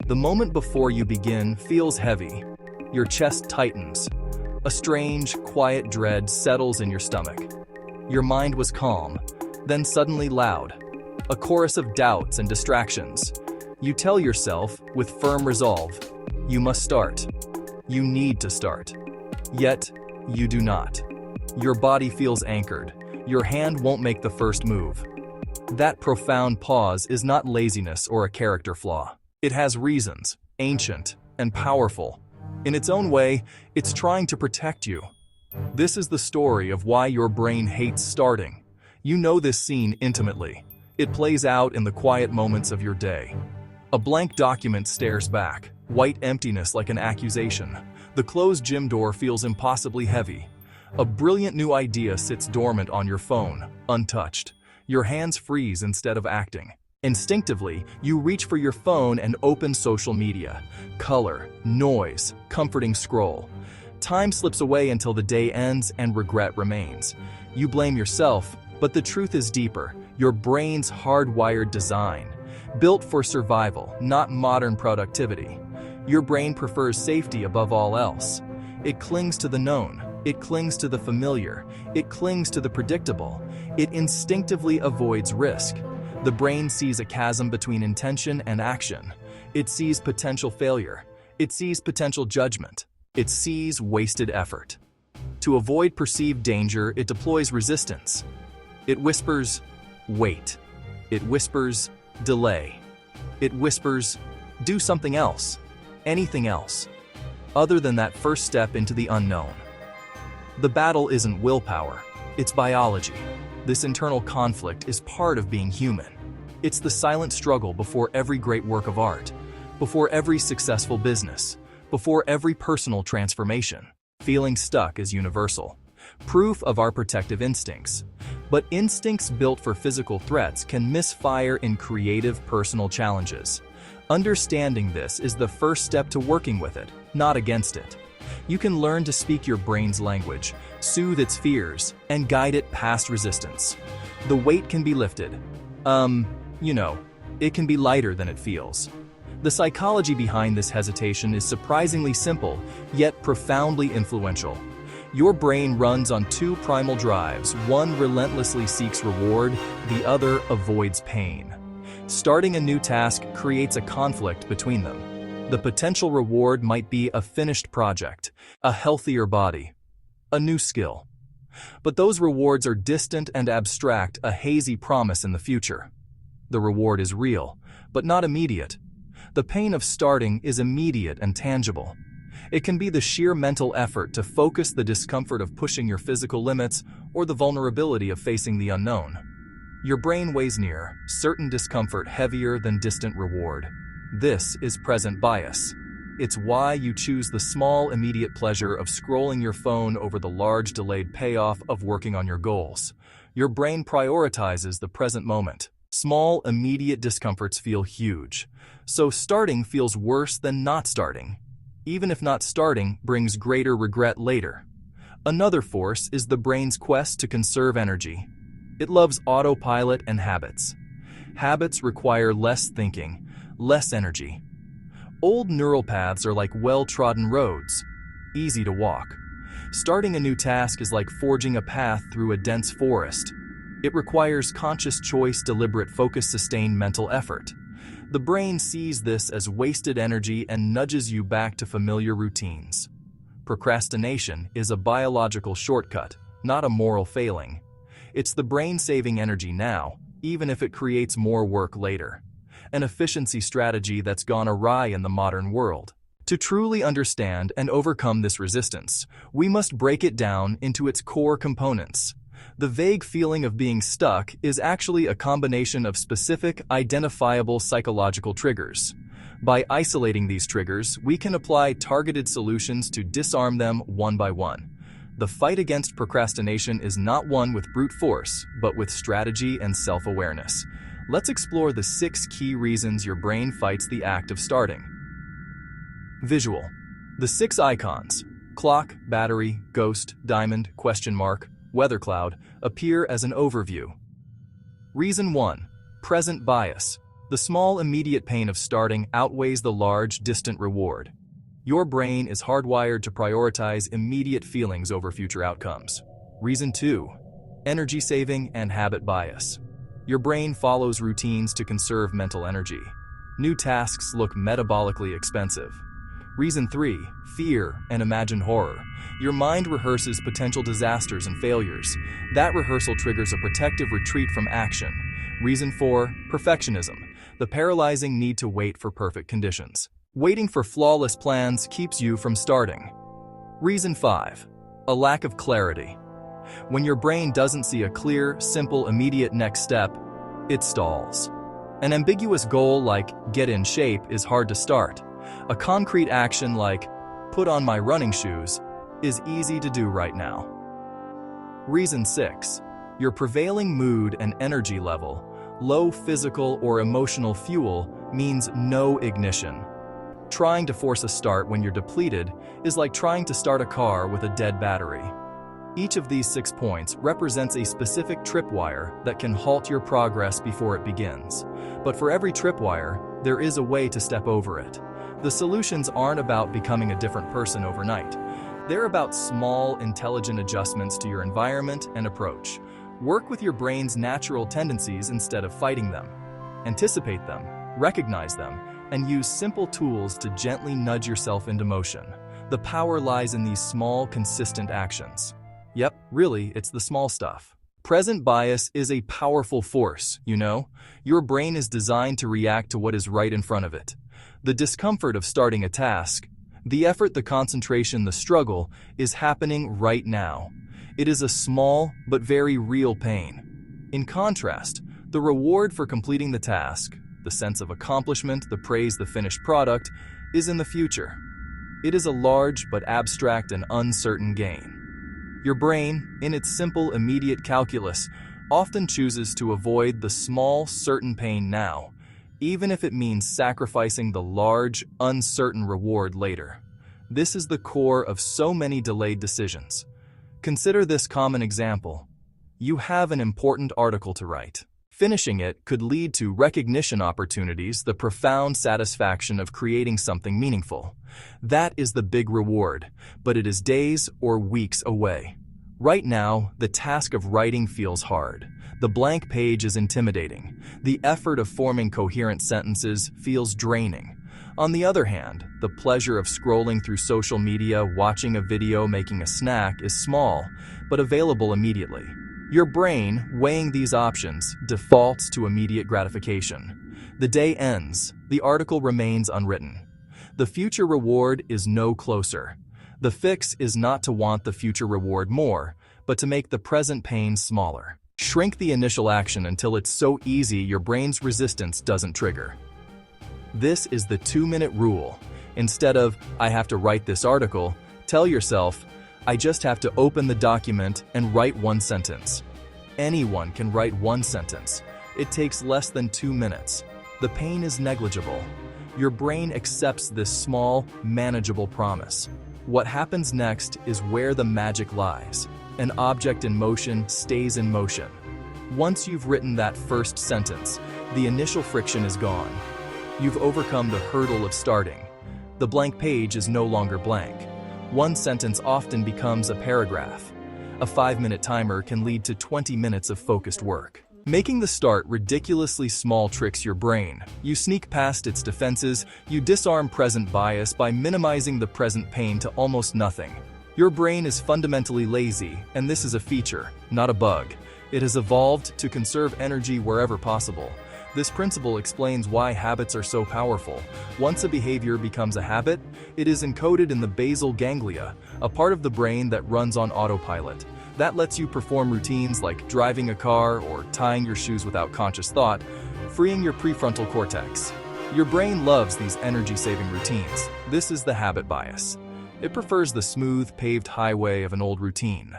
The moment before you begin feels heavy. Your chest tightens. A strange, quiet dread settles in your stomach. Your mind was calm, then suddenly loud. A chorus of doubts and distractions. You tell yourself, with firm resolve, you must start. You need to start. Yet, you do not. Your body feels anchored. Your hand won't make the first move. That profound pause is not laziness or a character flaw. It has reasons, ancient and powerful. In its own way, it's trying to protect you. This is the story of why your brain hates starting. You know this scene intimately. It plays out in the quiet moments of your day. A blank document stares back, white emptiness like an accusation. The closed gym door feels impossibly heavy. A brilliant new idea sits dormant on your phone, untouched. Your hands freeze instead of acting. Instinctively, you reach for your phone and open social media. Color, noise, comforting scroll. Time slips away until the day ends and regret remains. You blame yourself, but the truth is deeper. Your brain's hardwired design, built for survival, not modern productivity. Your brain prefers safety above all else. It clings to the known. It clings to the familiar. It clings to the predictable. It instinctively avoids risk. The brain sees a chasm between intention and action. It sees potential failure. It sees potential judgment. It sees wasted effort. To avoid perceived danger, it deploys resistance. It whispers, wait. It whispers, delay. It whispers, do something else, anything else, other than that first step into the unknown. The battle isn't willpower, it's biology. This internal conflict is part of being human. It's the silent struggle before every great work of art, before every successful business, before every personal transformation. Feeling stuck is universal, proof of our protective instincts. But instincts built for physical threats can misfire in creative personal challenges. Understanding this is the first step to working with it, not against it. You can learn to speak your brain's language, soothe its fears, and guide it past resistance. The weight can be lifted. It can be lighter than it feels. The psychology behind this hesitation is surprisingly simple, yet profoundly influential. Your brain runs on two primal drives. One relentlessly seeks reward, the other avoids pain. Starting a new task creates a conflict between them. The potential reward might be a finished project, a healthier body, a new skill. But those rewards are distant and abstract, a hazy promise in the future. The reward is real, but not immediate. The pain of starting is immediate and tangible. It can be the sheer mental effort to focus, the discomfort of pushing your physical limits, or the vulnerability of facing the unknown. Your brain weighs near, certain discomfort heavier than distant reward. This is present bias. It's why you choose the small, immediate pleasure of scrolling your phone over the large, delayed payoff of working on your goals. Your brain prioritizes the present moment. Small, immediate discomforts feel huge. So starting feels worse than not starting, even if not starting brings greater regret later. Another force is the brain's quest to conserve energy. It loves autopilot and habits. Habits require less thinking, less energy. Old neural paths are like well-trodden roads, easy to walk. Starting a new task is like forging a path through a dense forest. It requires conscious choice, deliberate focus, sustained mental effort. The brain sees this as wasted energy and nudges you back to familiar routines. Procrastination is a biological shortcut, not a moral failing. It's the brain saving energy now, even if it creates more work later. An efficiency strategy that's gone awry in the modern world. To truly understand and overcome this resistance, we must break it down into its core components. The vague feeling of being stuck is actually a combination of specific, identifiable psychological triggers. By isolating these triggers, we can apply targeted solutions to disarm them one by one. The fight against procrastination is not won with brute force, but with strategy and self-awareness. Let's explore the 6 key reasons your brain fights the act of starting. Visual. The 6 icons, clock, battery, ghost, diamond, question mark, weather cloud, appear as an overview. Reason 1. Present bias. The small immediate pain of starting outweighs the large distant reward. Your brain is hardwired to prioritize immediate feelings over future outcomes. Reason 2. Energy saving and habit bias. Your brain follows routines to conserve mental energy. New tasks look metabolically expensive. Reason 3. Fear and imagined horror. Your mind rehearses potential disasters and failures. That rehearsal triggers a protective retreat from action. Reason 4. Perfectionism. The paralyzing need to wait for perfect conditions. Waiting for flawless plans keeps you from starting. Reason 5. A lack of clarity. When your brain doesn't see a clear, simple, immediate next step, it stalls. An ambiguous goal like get in shape is hard to start. A concrete action like put on my running shoes is easy to do right now. Reason 6. Your prevailing mood and energy level, low physical or emotional fuel, means no ignition. Trying to force a start when you're depleted is like trying to start a car with a dead battery. Each of these 6 points represents a specific tripwire that can halt your progress before it begins. But for every tripwire, there is a way to step over it. The solutions aren't about becoming a different person overnight. They're about small, intelligent adjustments to your environment and approach. Work with your brain's natural tendencies instead of fighting them. Anticipate them, recognize them, and use simple tools to gently nudge yourself into motion. The power lies in these small, consistent actions. Yep, really, it's the small stuff. Present bias is a powerful force, you know? Your brain is designed to react to what is right in front of it. The discomfort of starting a task, the effort, the concentration, the struggle, is happening right now. It is a small but very real pain. In contrast, the reward for completing the task, the sense of accomplishment, the praise, the finished product, is in the future. It is a large but abstract and uncertain gain. Your brain, in its simple, immediate calculus, often chooses to avoid the small, certain pain now, even if it means sacrificing the large, uncertain reward later. This is the core of so many delayed decisions. Consider this common example. You have an important article to write. Finishing it could lead to recognition opportunities, the profound satisfaction of creating something meaningful. That is the big reward, but it is days or weeks away. Right now, the task of writing feels hard. The blank page is intimidating. The effort of forming coherent sentences feels draining. On the other hand, the pleasure of scrolling through social media, watching a video, making a snack is small, but available immediately. Your brain, weighing these options, defaults to immediate gratification. The day ends. The article remains unwritten. The future reward is no closer. The fix is not to want the future reward more, but to make the present pain smaller. Shrink the initial action until it's so easy your brain's resistance doesn't trigger. This is the 2-minute rule. Instead of, I have to write this article, tell yourself, I just have to open the document and write 1 sentence. Anyone can write 1 sentence. It takes less than 2 minutes. The pain is negligible. Your brain accepts this small, manageable promise. What happens next is where the magic lies. An object in motion stays in motion. Once you've written that first sentence, the initial friction is gone. You've overcome the hurdle of starting. The blank page is no longer blank. 1 sentence often becomes a paragraph. A 5-minute timer can lead to 20 minutes of focused work. Making the start ridiculously small tricks your brain. You sneak past its defenses, you disarm present bias by minimizing the present pain to almost nothing. Your brain is fundamentally lazy, and this is a feature, not a bug. It has evolved to conserve energy wherever possible. This principle explains why habits are so powerful. Once a behavior becomes a habit, it is encoded in the basal ganglia, a part of the brain that runs on autopilot. That lets you perform routines like driving a car or tying your shoes without conscious thought, freeing your prefrontal cortex. Your brain loves these energy-saving routines. This is the habit bias. It prefers the smooth, paved highway of an old routine.